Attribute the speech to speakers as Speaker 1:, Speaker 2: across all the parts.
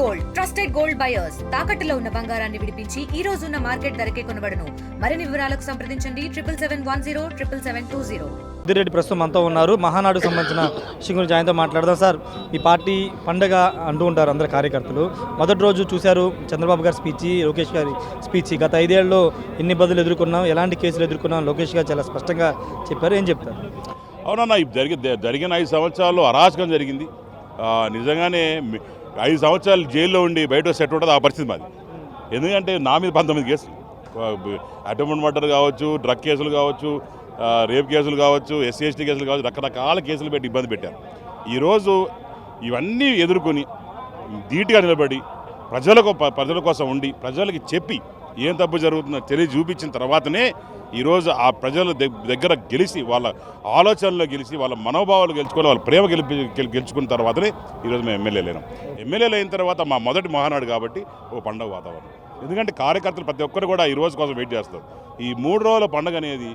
Speaker 1: Gold trusted gold buyers తాకట్టులో ఉన్న బంగారాన్ని విడిపించి ఈ రోజు ఉన్న మార్కెట్ ధరకే కొనబడును. మరిన్ని వివరాలకు సంప్రదించండి 7710777720.
Speaker 2: రెడ్డి ప్రస్తుతం మనతో ఉన్నారు. మహానాడు సంబంధించిన విషయం గురించి ఆయనతో మాట్లాడదాం. సార్, ఈ పార్టీ పండగ అంటూ ఉంటారు అందరు కార్యకర్తలు. మొదటి రోజు చూశారు చంద్రబాబు గారి స్పీచ్, లోకేష్ గారి స్పీచ్. గత 5 ఏళ్లలో ఎన్ని ఇబ్బందులు ఎదుర్కొన్నాం, ఎలాంటి కేసులు ఎదుర్కొన్నాం, లోకేష్ గారు చాలా స్పష్టంగా చెప్పారు. ఏం చెప్తారు?
Speaker 3: అవునన్నా, జరిగిన 5 సంవత్సరాల్లో అరాచకం జరిగింది. నిజంగానే 5 సంవత్సరాలు జైల్లో ఉండి బయట సెట్ ఉంటుంది ఆ పరిస్థితి మాది. ఎందుకంటే నా మీద 19 కేసులు, అటెంప్ట్ మర్డర్ కావచ్చు, డ్రగ్ కేసులు కావచ్చు, రేప్ కేసులు కావచ్చు, ఎస్సీ ఎస్టీ కేసులు కావచ్చు, రకరకాల కేసులు పెట్టి ఇబ్బంది పెట్టారు. ఈరోజు ఇవన్నీ ఎదుర్కొని ధీటుగా నిలబడి ప్రజల కోసం ఉండి ప్రజలకి చెప్పి ఏం తప్పు జరుగుతుందో చూపించిన తర్వాతనే ఈరోజు ఆ ప్రజల దగ్గర గెలిచి, వాళ్ళ ఆలోచనలో గెలిచి, వాళ్ళ మనోభావాలు గెలుచుకొని, వాళ్ళ ప్రేమ గెలుచుకున్న తర్వాతనే ఈరోజు మేము ఎమ్మెల్యేలు అయిన తర్వాత మా మొదటి మహానాడు కాబట్టి ఓ పండుగ వాతావరణం. ఎందుకంటే కార్యకర్తలు ప్రతి ఒక్కరు కూడా ఈ రోజు కోసం వెయిట్ చేస్తారు. ఈ 3 రోజుల పండుగ అనేది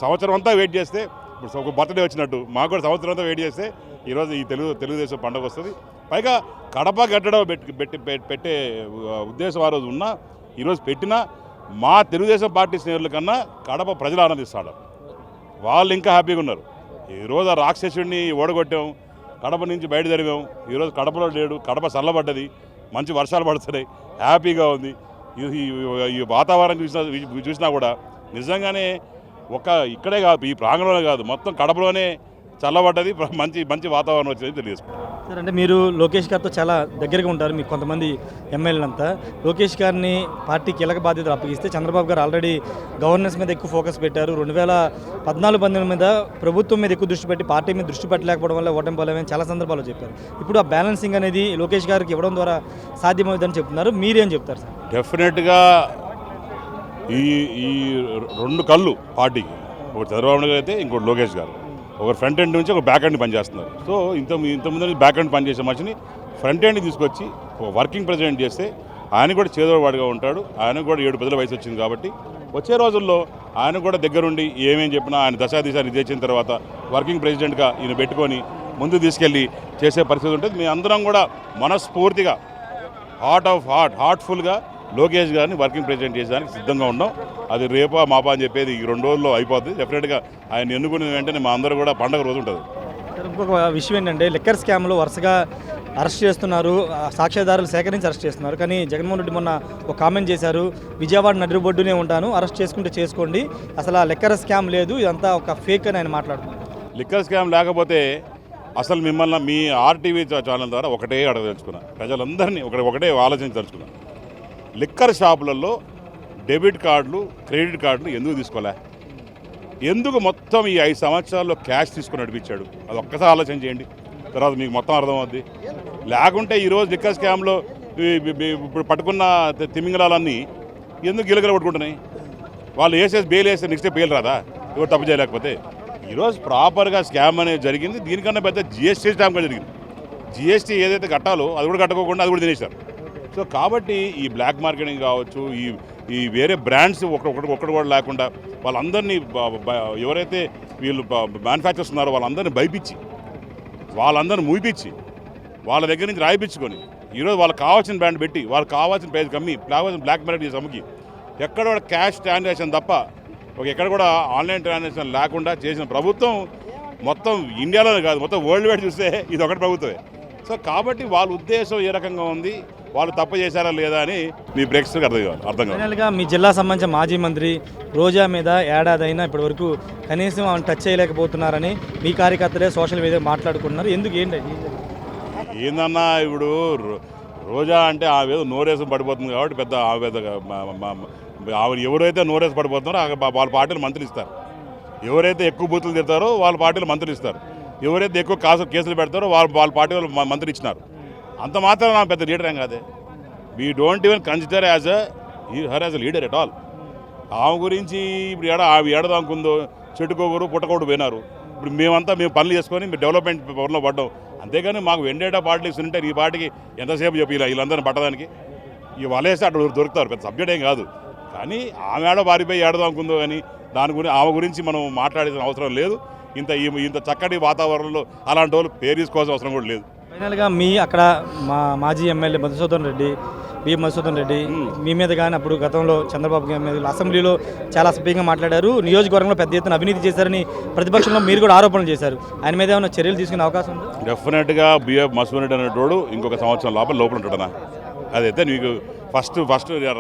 Speaker 3: సంవత్సరం అంతా వెయిట్ చేస్తే, ఇప్పుడు ఒక బర్త్డే వచ్చినట్టు మాకు కూడా సంవత్సరం అంతా వెయిట్ చేస్తే ఈరోజు ఈ తెలుగుదేశం పండుగ వస్తుంది. పైగా కడప గడ్డడం పెట్టే ఉద్దేశం ఆ రోజు ఉన్నా, ఈరోజు పెట్టినా మా తెలుగుదేశం పార్టీ స్నేహితుల కన్నా కడప ప్రజలు ఆనందిస్తాడు. వాళ్ళు ఇంకా హ్యాపీగా ఉన్నారు. ఈరోజు ఆ రాక్షసుడిని ఓడగొట్టాం, కడప నుంచి బయట జరిగాం. ఈరోజు కడపలో లేడు, కడప చల్లబడ్డది, మంచి వర్షాలు పడుతున్నాయి, హ్యాపీగా ఉంది. ఈ వాతావరణం చూసినా కూడా నిజంగానే ఇక్కడే కాదు, ఈ ప్రాంగణంలో కాదు, మొత్తం కడపలోనే చల్లబడ్డది, మంచి వాతావరణం వచ్చింది తెలియజేసుకుంటాం.
Speaker 2: సార్, అంటే మీరు లోకేష్ గారితో చాలా దగ్గరగా ఉంటారు. మీకు కొంతమంది ఎమ్మెల్యేలంతా లోకేష్ గారిని పార్టీ కీలక బాధ్యతలు అప్పగిస్తే చంద్రబాబు గారు ఆల్రెడీ గవర్నెన్స్ మీద ఎక్కువ ఫోకస్ పెట్టారు. 2014 మీద ప్రభుత్వం మీద ఎక్కువ దృష్టి పెట్టి పార్టీ మీద దృష్టి పెట్టలేకపోవడం వల్ల ఓటమి పోలేమని చాలా సందర్భాల్లో చెప్పారు. ఇప్పుడు ఆ బ్యాలెన్సింగ్ అనేది లోకేష్ గారికి ఇవ్వడం ద్వారా సాధ్యమవుతుందని చెప్తున్నారు. మీరేం చెప్తారు సార్?
Speaker 3: డెఫినెట్గా ఈ 2 కళ్ళు పార్టీకి, ఒకటి చంద్రబాబు నాయుడు అయితే ఇంకోటి లోకేష్ గారు. ఒకరు ఫ్రంట్ ఎండ్ నుంచి ఒక బ్యాక్ ఎండ్ పనిచేస్తున్నారు. సో ఇంతకుముందు బ్యాక్ ఎండ్ పనిచేసే మనిషిని ఫ్రంట్ ఎండ్ తీసుకొచ్చి ఒక వర్కింగ్ ప్రెసిడెంట్ చేస్తే ఆయన కూడా చేదోడువాడిగా ఉంటాడు. ఆయనకు కూడా 7 పదుల వయసు వచ్చింది కాబట్టి వచ్చే రోజుల్లో ఆయన కూడా దగ్గరుండి ఏమేం చెప్పినా ఆయన దశాదిశ నిర్దేశించిన తర్వాత వర్కింగ్ ప్రెసిడెంట్గా ఈయన పెట్టుకొని ముందుకు తీసుకెళ్ళి చేసే పరిస్థితి ఉంటుంది. మీ అందరం కూడా మనస్ఫూర్తిగా హార్ట్ఫుల్గా లోకేష్ గారిని వర్కింగ్ ప్రెసిడెంట్ చేసేదానికి సిద్ధంగా ఉన్నాం. అది రేపా మాపా అని చెప్పేది ఈ 2 రోజుల్లో అయిపోతుంది. డెఫినెట్గా ఆయన ఎన్నుకున్న వెంటనే మా అందరూ కూడా పండగ రోజు ఉంటుంది.
Speaker 2: ఇంకొక విషయం ఏంటంటే, లిక్కర్ స్కామ్లో వరుసగా అరెస్ట్ చేస్తున్నారు, సాక్ష్యాధారాలు సేకరించి అరెస్ట్ చేస్తున్నారు. కానీ జగన్మోహన్ రెడ్డి మొన్న ఒక కామెంట్ చేశారు, విజయవాడ నడిబొడ్డునే ఉంటాను, అరెస్ట్ చేసుకుంటే చేసుకోండి, అసలు ఆ లిక్కర్ స్కామ్ లేదు, ఇదంతా ఒక ఫేక్ అని ఆయన మాట్లాడుతున్నారు.
Speaker 3: లిక్కర్ స్కామ్ లేకపోతే అసలు మిమ్మల్ని మీ ఆర్టీవీ ఛానల్ ద్వారా ఒకటే అడగదలుచుకున్నా, ప్రజలందరినీ ఒకటే ఆలోచించదలుచుకున్నా, లిక్కర్ షాపులలో డెబిట్ కార్డులు, క్రెడిట్ కార్డులు ఎందుకు తీసుకోలే? ఎందుకు మొత్తం ఈ 5 సంవత్సరాల్లో క్యాష్ తీసుకుని నడిపించాడు? అది ఒక్కసారి ఆలోచన చేయండి, తర్వాత మీకు మొత్తం అర్థమవుద్ది. లేకుంటే ఈరోజు లిక్కర్ స్కామ్లో ఇప్పుడు పట్టుకున్న తిమింగలాలన్నీ ఎందుకు గిలగల పట్టుకుంటున్నాయి? వాళ్ళు బెయిల్ వేస్తే నెక్స్ట్ డే బెయిల్ రాదా? ఎవరు తప్పు చేయలేకపోతే? ఈరోజు ప్రాపర్గా స్కామ్ అనేది జరిగింది. దీనికన్నా పెద్ద జిఎస్టీ స్కామ్ జరిగింది. జిఎస్టీ ఏదైతే కట్టాలో అది కూడా కట్టుకోకుండా అది కూడా తినేశారు. సో కాబట్టి ఈ బ్లాక్ మార్కెటింగ్ కావచ్చు, ఈ వేరే బ్రాండ్స్ ఒకటి కూడా లేకుండా వాళ్ళందరినీ ఎవరైతే వీళ్ళు మ్యానుఫ్యాక్చర్స్ ఉన్నారో వాళ్ళందరినీ భయపించి, వాళ్ళందరినీ మూయిపించి, వాళ్ళ దగ్గర నుంచి రాయిపించుకొని ఈరోజు వాళ్ళకి కావాల్సిన బ్రాండ్ పెట్టి, వాళ్ళకి కావాల్సిన ప్రైస్ కమ్మి, కావాల్సిన బ్లాక్ మార్కెట్ చేసి అమ్ముకి, ఎక్కడ కూడా క్యాష్ ట్రాన్సాక్షన్ తప్ప ఎక్కడ కూడా ఆన్లైన్ ట్రాన్సాక్షన్ లేకుండా చేసిన ప్రభుత్వం మొత్తం ఇండియాలోనే కాదు, మొత్తం వరల్డ్ వైడ్ చూస్తే ఇది ఒకటి ప్రభుత్వమే. సో కాబట్టి వాళ్ళ ఉద్దేశం ఏ రకంగా ఉంది, వాళ్ళు తప్పు చేశారా లేదా అని మీ ప్రేక్షకులకు అర్థం కాదు.
Speaker 2: ఫైనల్గా మీ జిల్లా సంబంధించిన మాజీ మంత్రి రోజా మీద ఏడాది అయినా ఇప్పటివరకు కనీసం ఆమె టచ్ చేయలేకపోతున్నారని మీ కార్యకర్తలే సోషల్ మీడియా మాట్లాడుకుంటున్నారు. ఎందుకు
Speaker 3: ఏందన్నా, ఇప్పుడు రోజా అంటే ఆమె ఏదో నోరేసం పడిపోతుంది కాబట్టి పెద్ద ఆమె ఎవరైతే నోరేసి పడిపోతున్నారో వాళ్ళ పార్టీలు మంత్రులు ఇస్తారు. ఎవరైతే ఎక్కువ బూతులు తిడతారో వాళ్ళ పార్టీలు మంత్రులు ఇస్తారు. ఎవరైతే ఎక్కువ కేసులు పెడతారో వాళ్ళ పార్టీ వాళ్ళు మంత్రి ఇచ్చినారు. అంత మాత్రం నా పెద్ద లీడర్ ఏం కాదే. We don't even consider her as a leader at all. ఆమె గురించి ఇప్పుడు ఆమె ఏడదాకుందో చెట్టుకోగరు పుట్టకోడు పోయినారు. ఇప్పుడు మేము పనులు చేసుకొని మేము డెవలప్మెంట్ పనుల్లో పడ్డాం. అంతేగాని మాకు వెండేటా పార్టీస్ ఉంటే ఈ పార్టీకి ఎంతసేపు చెప్పి వీళ్ళందరినీ పట్టడానికి ఈ వలేస్తే అటు దొరుకుతారు. పెద్ద సబ్జెక్ట్ ఏం కాదు. కానీ ఆమె పారిపోయి ఏడదాకుందో కానీ ఆమె గురించి మనం మాట్లాడాల్సిన అవసరం లేదు. ఇంత చక్కటి వాతావరణంలో అలాంటి వాళ్ళు పేరు తీసుకోవాల్సిన అవసరం కూడా లేదు.
Speaker 2: ఫైనల్గా మీ అక్కడ మాజీ ఎమ్మెల్యే మధుసూదన్ రెడ్డి బిఎం మధుసూదన్ రెడ్డి మీ మీద కానీ అప్పుడు గతంలో చంద్రబాబు గారి మీద అసెంబ్లీలో చాలా అసభ్యంగా మాట్లాడారు, నియోజకవర్గంలో పెద్ద ఎత్తున అవినీతి చేశారని ప్రతిపక్షంలో మీరు కూడా ఆరోపణలు చేశారు. ఆయన మీద ఏమైనా చర్యలు తీసుకునే అవకాశం ఉందా?
Speaker 3: డెఫినెట్గా బిఎఫ్ మధుసూదన్ రెడ్డి అనేటోడు ఇంకొక సంవత్సరం లోపల ఉంటాడనా? అదైతే నీకు ఫస్ట్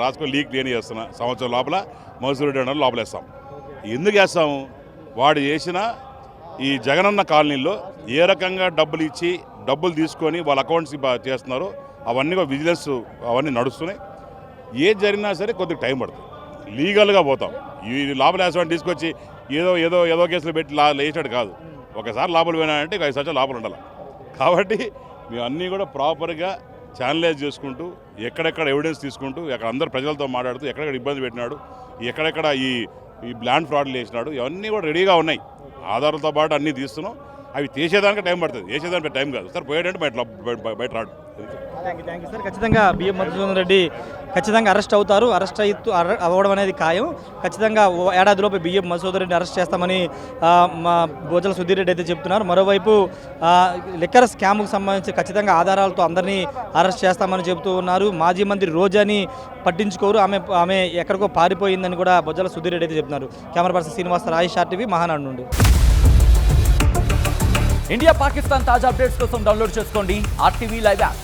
Speaker 3: రాసుకో లీక్ నేను చేస్తున్నా. సంవత్సరం లోపల మధుసూదన్ రెడ్డి అన్న లోపలేస్తాం. ఎందుకు వేస్తాము? వాడు చేసిన ఈ జగనన్న కాలనీలో ఏ రకంగా డబ్బులు ఇచ్చి డబ్బులు తీసుకొని వాళ్ళ అకౌంట్స్కి చేస్తున్నారో అవన్నీ కూడా విజిలెన్స్ అవన్నీ నడుస్తున్నాయి. ఏది జరిగినా సరే కొద్దిగా టైం పడుతుంది. లీగల్గా పోతాం. ఈ లోపల వేసామని తీసుకొచ్చి ఏదో కేసులు పెట్టి వేసాడు కాదు. ఒకసారి లోపల పోయినాడంటే 5 సంవత్సరాలు లోపల ఉండాలి. కాబట్టి మేము అన్నీ కూడా ప్రాపర్గా ఛానలైజ్ చేసుకుంటూ ఎక్కడెక్కడ ఎవిడెన్స్ తీసుకుంటూ అక్కడ అందరు ప్రజలతో మాట్లాడుతూ ఎక్కడెక్కడ ఇబ్బంది పెట్టినాడు, ఎక్కడెక్కడ ఈ ల్యాండ్ ఫ్రాడ్లు వేసినాడు, ఇవన్నీ కూడా రెడీగా ఉన్నాయి. ఆధారాలతో పాటు అన్నీ తీస్తున్నాం. అవి తీసేదానికి టైం పడుతుంది, వేసేదానికి టైం కాదు సార్. పోయాడంటే బయట రాడు.
Speaker 2: Thank you sir. ఖచ్చితంగా బిఎం మధుసూదన్ రెడ్డి ఖచ్చితంగా అరెస్ట్ అవుతారు. అవ్వడం అనేది ఖాయం. ఖచ్చితంగా ఏడాదిలోపు బిఎం మధుసూదన్ రెడ్డి అరెస్ట్ చేస్తామని మా బోజల సుధీర్ రెడ్డి అయితే చెప్తున్నారు. మరోవైపు లిక్కర్ స్కామ్కు సంబంధించి ఖచ్చితంగా ఆధారాలతో అందరినీ అరెస్ట్ చేస్తామని చెబుతూ ఉన్నారు. మాజీ మంత్రి రోజాని పట్టించుకోరు, ఆమె ఎక్కడికో పారిపోయిందని కూడా బొజ్జల సుధీర్ రెడ్డి అయితే చెప్తున్నారు. Camera person Srinivas Rayish RTV Mahanadu నుండి.
Speaker 4: ఇండియా పాకిస్తాన్ తాజా అప్డేట్స్ కోసం డౌన్లోడ్ చేసుకోండి RTV లైవ్ యాప్.